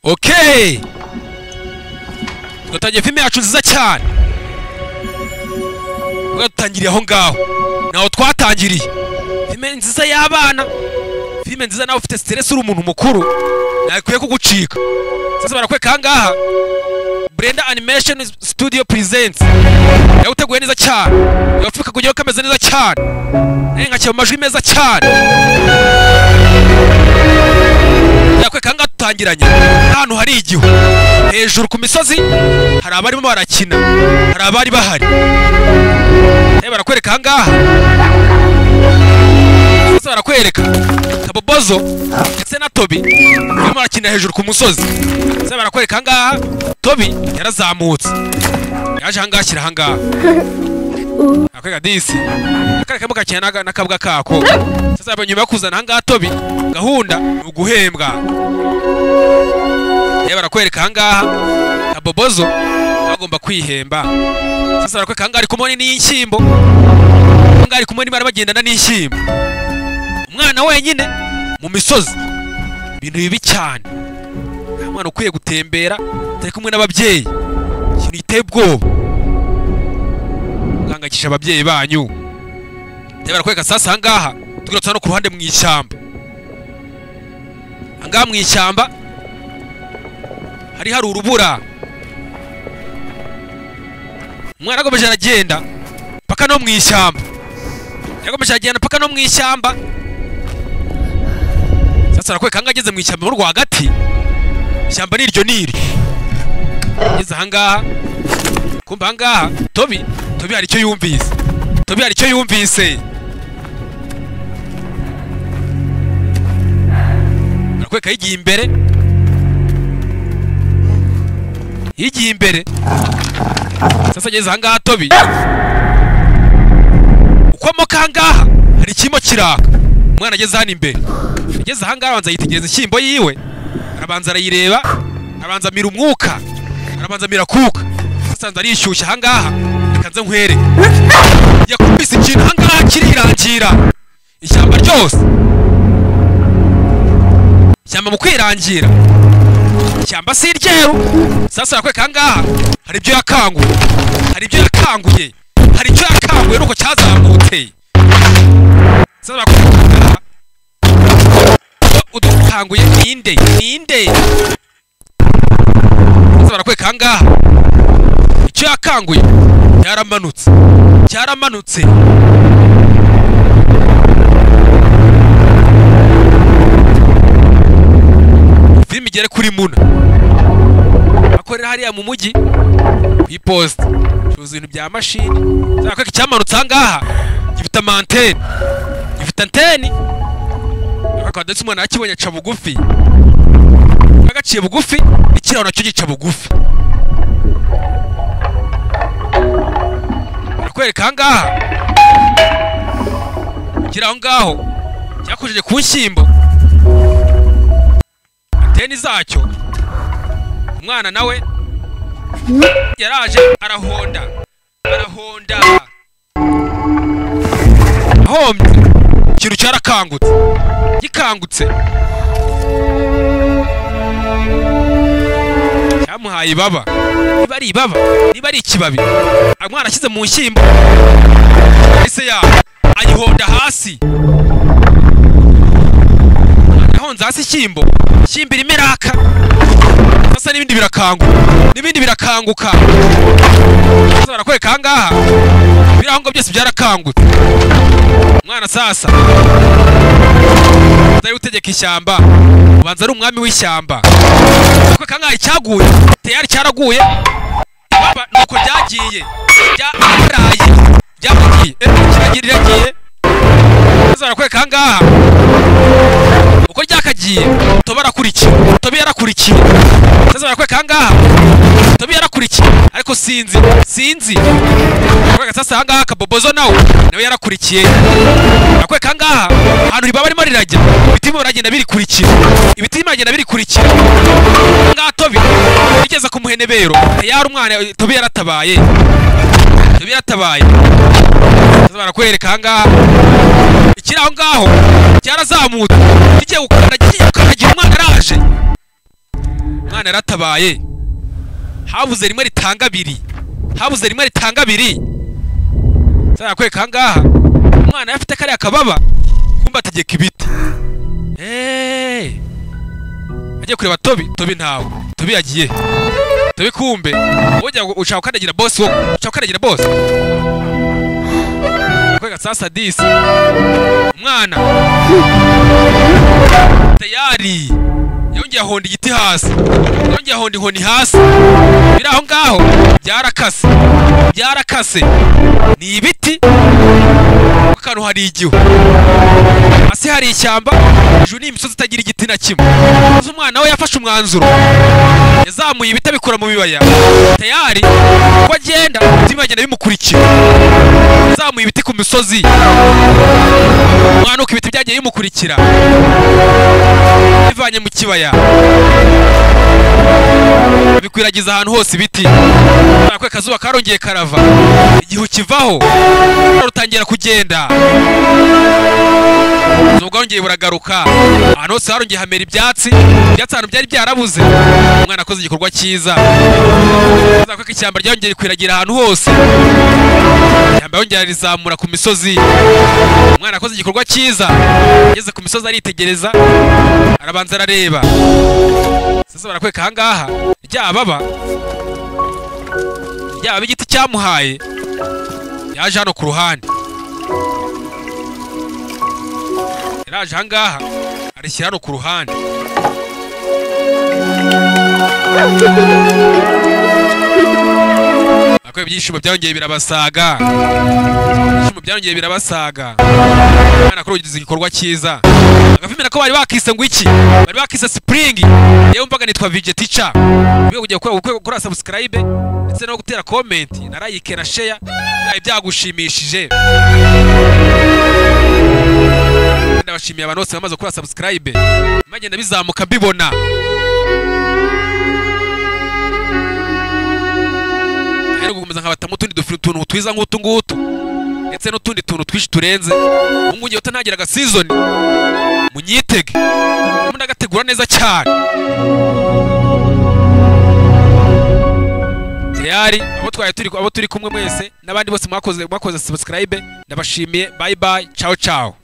Okay, tugatangiye filime yacu nziza cyane. Tugatangiriye aho ngaho naho twatangiriye. Filime nziza y'abana, filime nziza nawe ufite stress uri umuntu mukuru nakwiye kugucika. Sasa barakweka ahangaha Brenda Animation Studio Presents yawuteguye neza cyane, yafika kujyaho kameze neza cyane, nkacyaba amajwi meza cyane. Yakweka ahangaha tutangiranye ahantu hari igihu hejuru ku misozi, hari abarimo barakina, hari abari bahari. Barakwereka ahangaha, sasa barakwereka Kabobozo ndetse na Toby barimo barakina hejuru ku musozi. Sasa barakwereka ahangaha Toby yarazamutse, yaje ahangaha ashyira ahangaha akwega disi akareka mugakina n'akabwa kako. Sasa nyuma yo kuzana ahangaha Toby, gahunda ni uguhembwa. Barakwereka ahangaha Kabobozo agomba kwihemba. Sasa barakwereka ahangaha ari kumwe n'inshyimbo, ahangaha ari kumwe n'ibara bagendana n'inshyimbo, umwana wenyine mu misozi, ibintu bibi cyane. Nta mwana ukwiye gutembera atari kumwe n'ababyeyi, ikintu giteye ubwoba, mugangakisha ababyeyi banyu. Barakwereka sasa ahangaha tugarutse no ku ruhande mu ishyamba. Ahangaha mu ishyamba hari urubura, umwana agomeje aragenda paka no mu ishyamba, yagomeje aragenda paka no mu ishyamba. Sasa arakweka ahangaha ageze mu ishyamba mu rwagati, ishyamba niryo ageze ahangaha. Kumva ahangaha Toby hari icyo yumvise, Toby hari icyo yumvise. Arakweka yigiye imbere, sasa ageze ahangaha Toby uko amoka ahangaha hari ikimo kiraka. Umwana ageze hano imbere, ageze ahangaha abanza yitegereza inshyimbo yiwe, arabanza arayireba, arabanza amira umwuka, arabanza amira kuka. Asanze arishyushya ahangaha, reka nze nkwereke. Yakubise ikintu ahangaha kirirangira ishyamba ryose. Ishyamba mu kwirangira, ishyamba si iryeru. Sasa arakweka ahangaha hari ibyo yakanguye, nuko cyazamutse. Sasa arakweka ahangaha udukanguye ninde. Sasa arakweka ahangaha icyo yakanguye cyaramanutse. Filime igere kuri Muna akorera hariya mu mujyi ipost cuza ibintu bya mashini. Zakweka icyamanutse ahangaha gifite anteni, akadetse umwana akibonye aca bugufi, agaciye bugufi ikiraho nacyo gica bugufi. Barakwereka ahangaha ikiraho ngaho cyakojeje ku nshyimbo, anteni zacyo. Umwana nawe yaraje arahonda, ahombye ikintu gikangutse cyamuhaye ibaba. Niba ari ikibabi umwana ashyize mu nshyimbo, ese ayihonda hasi, ahonze hasi ishyimbo irimo iraka. Sasa n'ibindi birakanguka. Sasa barakwereka ahangaha ibirahango byose byarakangutse. Umwana sasa ari gutegeka ishyamba, ubanza ari umwami w'ishyamba. Barakwereka ahangaha icyaguye tayari cyaraguye, nuko byagiye kiragiye. Sasa barakwereka ahangaha uko ryakagiye Toby yarakurikiye. Sasa barakwereka ahangaha Toby yarakurikiye, ariko sinzi. Barakwereka sasa ahangaha Kabobozo nawe yarakurikiye. Barakwereka ahangaha ahantu riba barimo rirajya, ibitima biragenda birikurikira. Ahangaha Toby bigeze ku muhenebero, yari umwana Toby yaratabaye. Sasa barakwereka ahangaha ikiraho ngaho cyarazamutse, kigiye gukandagira umwana araje. umwana yaratabaye habuze rimwe ritanga abiri sasa kweka hangaha umwana yafite kariya kababa kumba ategeka ibiti agiye kureba Tobi ntawe Tobi yagiye Tobi kumbe ujya ushaka kandagira boss kweka sasa disi umwana tayari yongeye ahonda igiti hasi yongeye ahonda inkoni hasi biri aho ngaho byarakase ni ibiti akantu hari igihu hasi hari ishyamba hejuru ni imisozi itagira igiti na kimwe maze umwana we yafashe umwanzuro yazamuye ibiti abikura mu bibaya tayari uko agenda umutima agenda bimukurikira yazamuye ibiti ku misozi umwana uko ibiti byagiye bimukurikira bivanye mu kibaya bikwiragiza ahantu hose ibiti nakwe kazuba karongeye karava igihu kivaho rutangira kugenda ubwo rongeye buragaruka ahantu hose harongeye hamera ibyatsi ahantu byari byarabuze umwana akoze igikorwa cyiza nakwe ishyamba ryongeye kwiragira ahantu hose ishyamba yongera rizamura ku misozi umwana akoze igikorwa cyiza ageze ku misozi aritegereza arabanza arareba sasa barakweka hangaha ryababa igiti cyamuhaye yaje hano ku ruhande yaraje hangaha arishyira hano ku ruhande akwe ibyishimo byongeye birabasaga mwana kuri ugize igikorwa cyiza agafimira ko bari bakise ngo iki bari bakise Spring yewe mbaga nitwa VJ Teacher biyo kujya gukora subscribe ndetse no gutera comment na like na share byagushimishije ndabashimiye abantu bose bamaze gukora subscribe magenda bizamuka bibona rero gukomeza nkabata mutundi tuntu twiza nk'utu ngutu ndetse n'utundi tuntu twishi turenze ubu ngiye utanagera aga season munyitege umuntu agategura neza cyane tayari abo turi kumwe mwese n'abandi bose mwakoze subscribe ndabashimiye bye ciao